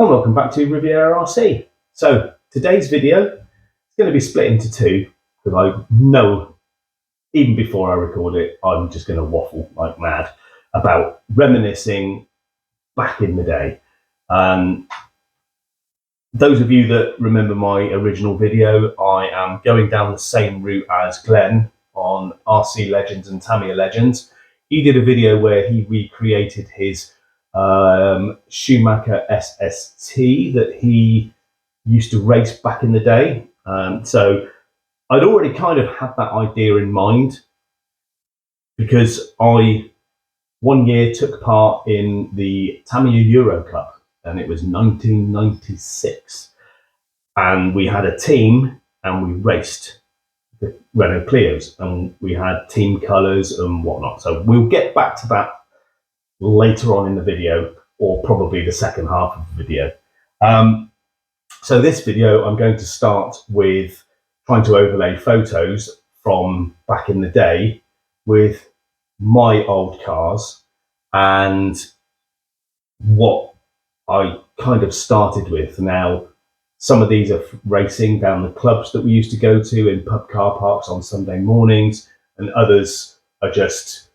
And welcome back to Riviera RC. So today's video is going to be split into two because I know even before I record it, I'm just going to waffle like mad about reminiscing back in the day. Those of you that remember my original video, I am going down the same route as Glenn on RC Legends and Tamiya Legends. He did a video where he recreated his Schumacher SST that he used to race back in the day. So I'd already kind of had that idea in mind because I one year took part in the Tamiya Eurocup, and it was 1996. And we had a team and we raced the Renault Clios and we had team colours and whatnot. So we'll get back to that later on in the video, or probably the second half of the video. So this video, I'm going to start with trying to overlay photos from back in the day with my old cars and what I kind of started with. Now, some of these are racing down the clubs that we used to go to in pub car parks on Sunday mornings, and others are just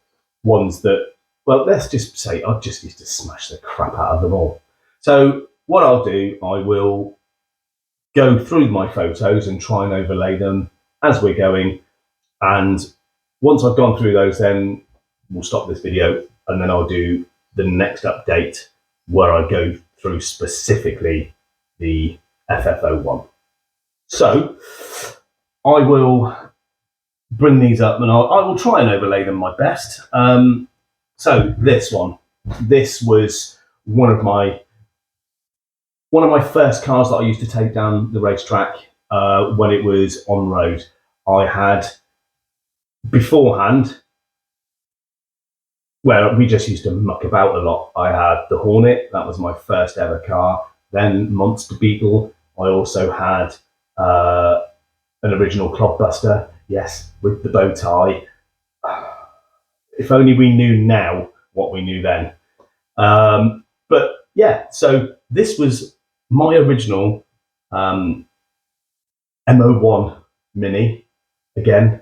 ones that, well, let's just say I just used to smash the crap out of them all. So what I'll do, I will go through my photos and try and overlay them as we're going. And once I've gone through those, then we'll stop this video and then I'll do the next update where I go through specifically the FF01. So I will bring these up and I will try and overlay them my best. So this was one of my first cars that I used to take down the racetrack when it was on road. I had beforehand, well, we just used to muck about a lot. I had the Hornet, that was my first ever car. Then Monster Beetle. I also had an original Clodbuster, yes, with the bow tie. If only we knew now what we knew then. But yeah, so this was my original M01 Mini. Again,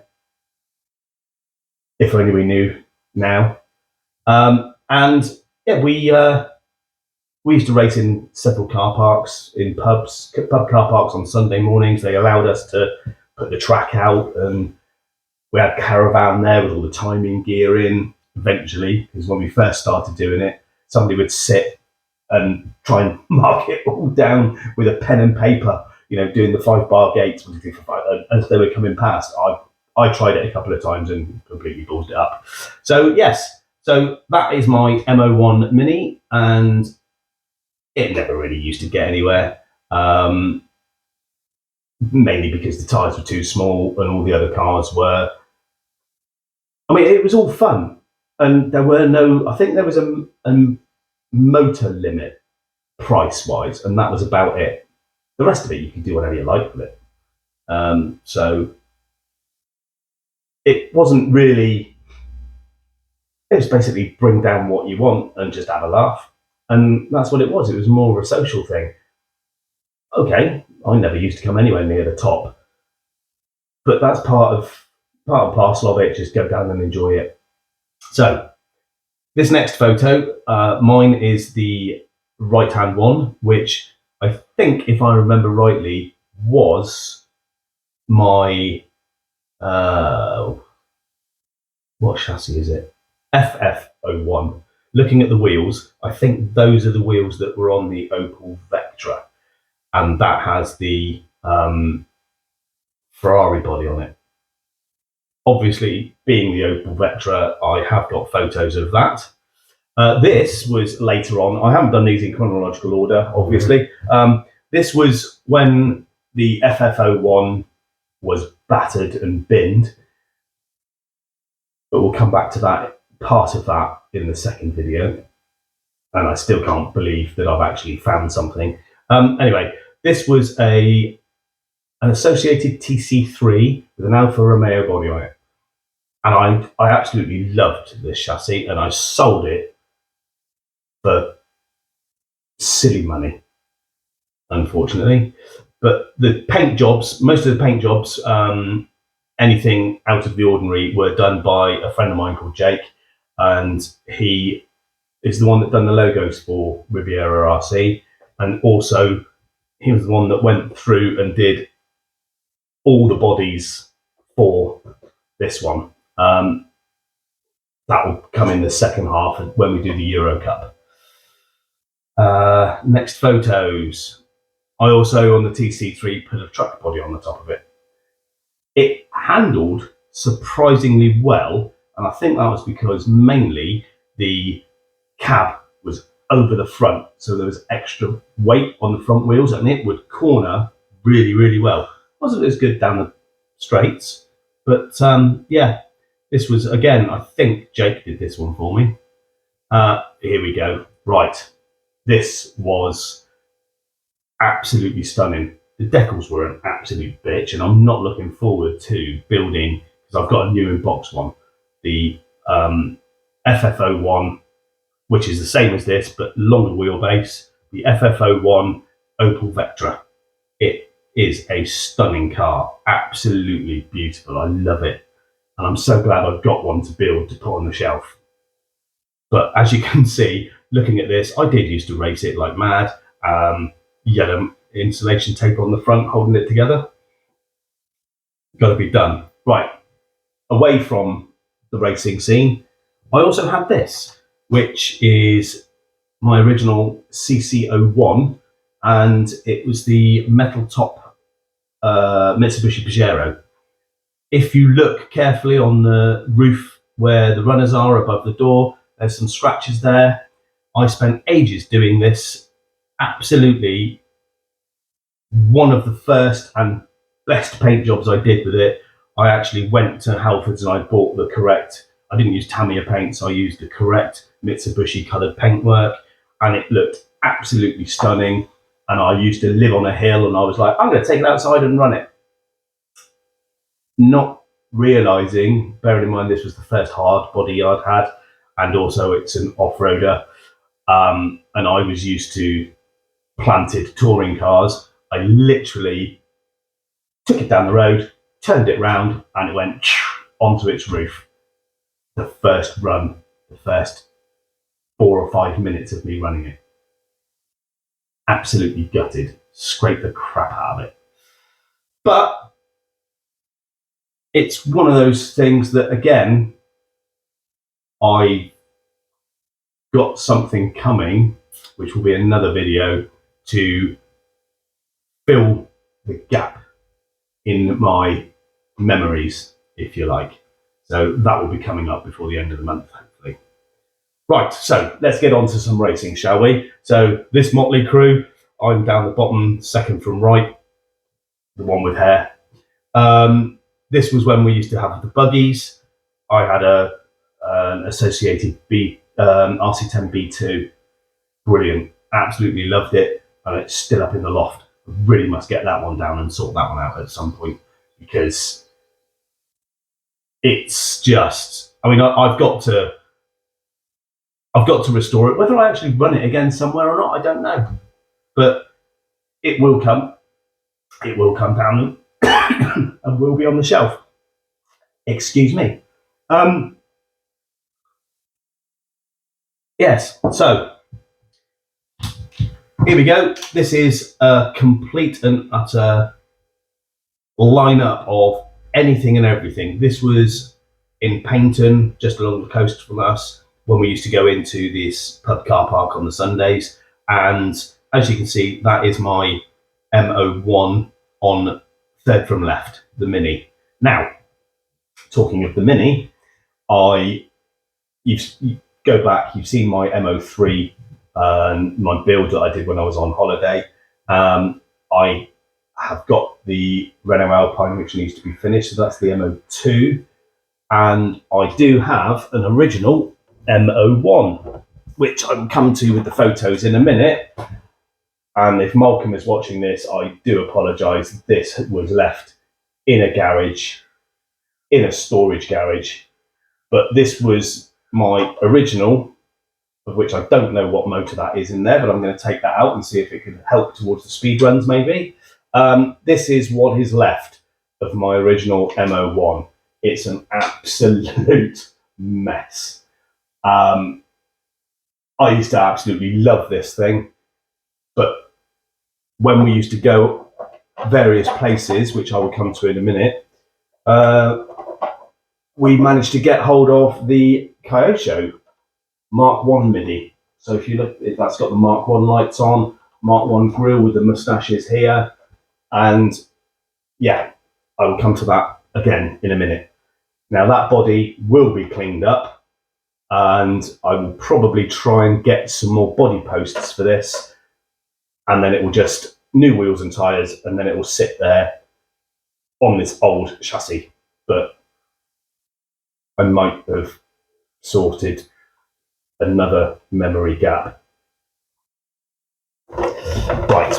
if only we knew now. And yeah, we used to race in several car parks, in pub car parks on Sunday mornings. They allowed us to put the track out, and we had a caravan there with all the timing gear in. Eventually, because when we first started doing it, somebody would sit and try and mark it all down with a pen and paper, doing the 5-bar gates as they were coming past. I tried it a couple of times and completely ballsed it up. So yes, so that is my M01 Mini, and it never really used to get anywhere, mainly because the tyres were too small and all the other cars were. I mean, it was all fun, and there were I think there was a motor limit price-wise, and that was about it. The rest of it, you can do whatever you like with it. So it wasn't really, it was basically bring down what you want and just have a laugh. And that's what it was. It was more of a social thing. Okay, I never used to come anywhere near the top, but that's part and parcel of it. Just go down and enjoy it. So this next photo, mine is the right-hand one, which I think, if I remember rightly, was my, what chassis is it? FF01. Looking at the wheels, I think those are the wheels that were on the Opel Vectra, and that has the Ferrari body on it. Obviously, being the Opel Vectra, I have got photos of that. This was later on. I haven't done these in chronological order, obviously. This was when the FF01 was battered and binned, but we'll come back to that, part of that, in the second video. And I still can't believe that I've actually found something. Anyway, this was an associated TC3 with an Alfa Romeo body on it. And I absolutely loved this chassis, and I sold it for silly money. unfortunately. But the paint jobs, most of the paint jobs, anything out of the ordinary, were done by a friend of mine called Jake, and he is the one that done the logos for Riviera RC, and also he was the one that went through and did all the bodies for this one. That will come in the second half when we do the Eurocup. Next photos. I also, on the TC3, put a truck body on the top of it. It handled surprisingly well, and I think that was because mainly the cab was over the front, so there was extra weight on the front wheels, and it would corner really, really well. Wasn't as good down the straights, but yeah, this was, again, I think Jake did this one for me. Here we go. Right, this was absolutely stunning. The decals were an absolute bitch, and I'm not looking forward to building, because I've got a new in-box one, the FF01, which is the same as this, but longer wheelbase, the FF01 Opel Vectra. It is a stunning car, absolutely beautiful. I love it, and I'm so glad I've got one to build to put on the shelf. But as you can see, looking at this, I did used to race it like mad. Yellow insulation tape on the front holding it together. Got to be done. Right, away from the racing scene, I also have this, which is my original CC01, and it was the metal top Mitsubishi Pajero. If you look carefully on the roof where the runners are above the door, there's some scratches there. I spent ages doing this. Absolutely one of the first and best paint jobs I did with it. I actually went to Halfords and I bought the correct, I didn't use Tamiya paints, I used the correct Mitsubishi coloured paintwork, and it looked absolutely stunning. And I used to live on a hill, and I was like, I'm going to take it outside and run it. Not realising, bearing in mind this was the first hard body I'd had, and also it's an off-roader, and I was used to planted touring cars. I literally took it down the road, turned it round, and it went onto its roof. The first run, the first 4 or 5 minutes of me running it. Absolutely gutted, scraped the crap out of it. But it's one of those things that, again, I got something coming, which will be another video, to fill the gap in my memories, if you like. So that will be coming up before the end of the month, hopefully. Right, so let's get on to some racing, shall we? So this motley crew, I'm down the bottom, second from right, the one with hair. This was when we used to have the buggies. I had an associated RC10 B2, brilliant, absolutely loved it, and it's still up in the loft. I really must get that one down and sort that one out at some point, because it's just, I mean, I've got to restore it. Whether I actually run it again somewhere or not, I don't know, but it will come. It will come down and will be on the shelf. Excuse me. Yes, so here we go. This is a complete and utter lineup of anything and everything. This was in Paynton, just along the coast from us, when we used to go into this pub car park on the Sundays. And as you can see, that is my MO1 on third from left, the Mini. Now, talking of the Mini, you go back, you've seen my MO3, my build that I did when I was on holiday. I have got the Renault Alpine, which needs to be finished, so that's the MO2. And I do have an original MO1, which I'll come to with the photos in a minute. And if Malcolm is watching this, I do apologise. This was left in a garage, in a storage garage. But this was my original of which I don't know what motor that is in there, but I'm going to take that out and see if it can help towards the speed runs maybe. This is what is left of my original MO1. It's an absolute mess. I used to absolutely love this thing, but when we used to go various places, which I will come to in a minute, we managed to get hold of the Kyosho Mark 1 Mini. So if you look, that's got the Mark 1 lights on, Mark 1 grille with the moustaches here, and yeah, I will come to that again in a minute. Now that body will be cleaned up, and I will probably try and get some more body posts for this, and then it will just new wheels and tyres, and then it will sit there on this old chassis. But I might have sorted another memory gap. Right.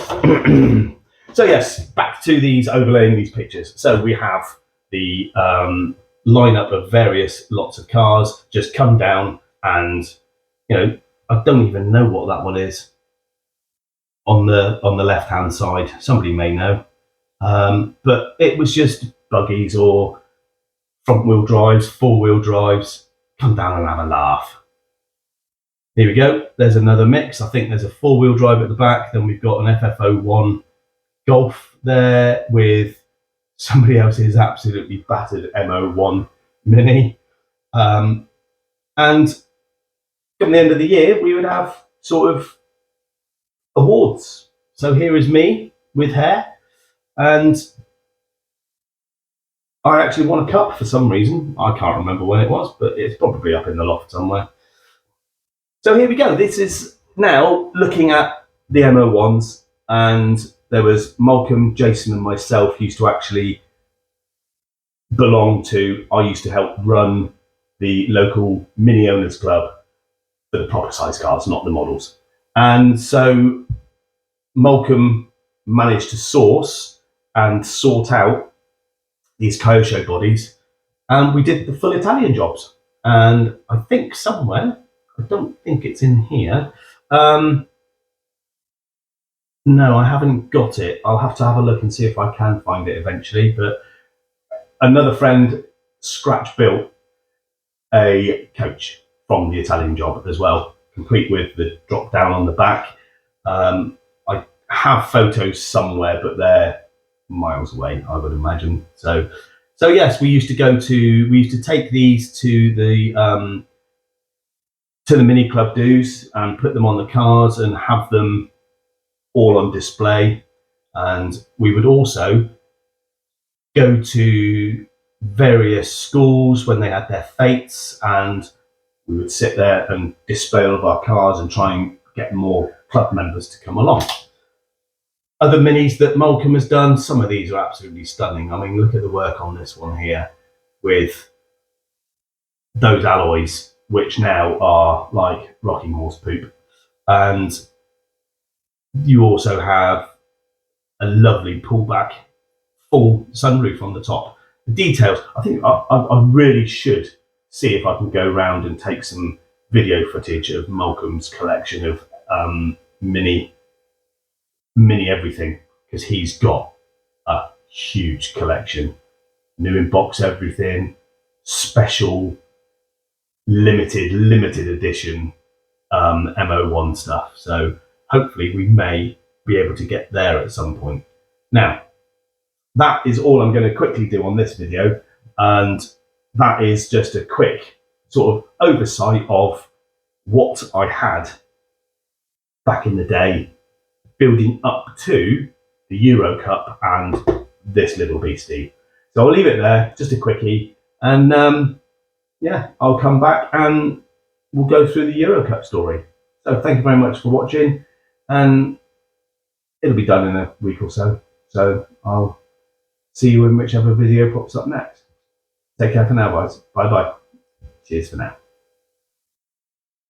So yes, back to these overlaying these pictures. So we have the lineup of various lots of cars just come down, and I don't even know what that one is on the left hand side. Somebody may know, but it was just buggies or front wheel drives, four wheel drives. Come down and have a laugh. Here we go. There's another mix. I think there's a four wheel drive at the back. Then we've got an FF01 Golf there with somebody else's absolutely battered MO1 Mini. And come the end of the year, we would have sort of awards. So here is me with hair, and I actually won a cup for some reason. I can't remember when it was, but it's probably up in the loft somewhere. So here we go. This is now looking at the MO1s, and there was Malcolm, Jason, and myself used to actually belong to. I used to help run the local mini owners club for the proper size cars, not the models. And so Malcolm managed to source and sort out these Kyosho bodies, and we did the full Italian jobs. And I think somewhere, I don't think it's in here. No, I haven't got it. I'll have to have a look and see if I can find it eventually. But another friend scratch built a coach from the Italian job as well, complete with the drop down on the back. I have photos somewhere, but they're miles away, I would imagine. So yes, we used to take these to the mini club dues and put them on the cars and have them all on display. And we would also go to various schools when they had their fetes, and we would sit there and display all of our cars and try and get more club members to come along. Other minis that Malcolm has done, some of these are absolutely stunning. I mean, look at the work on this one here with those alloys, which now are like rocking horse poop. And you also have a lovely pullback full sunroof on the top. The details, I think I really should see if I can go around and take some video footage of Malcolm's collection of mini everything, because he's got a huge collection. New in box everything, special, limited edition MO1 stuff. So hopefully we may be able to get there at some point. Now, that is all I'm going to quickly do on this video, and that is just a quick sort of oversight of what I had back in the day, building up to the Eurocup and this little beastie. So I'll leave it there, just a quickie, and yeah, I'll come back and we'll go through the Eurocup story. So thank you very much for watching, and it'll be done in a week or so. So I'll see you in whichever video pops up next. Take care for now, guys. Bye bye. Cheers for now.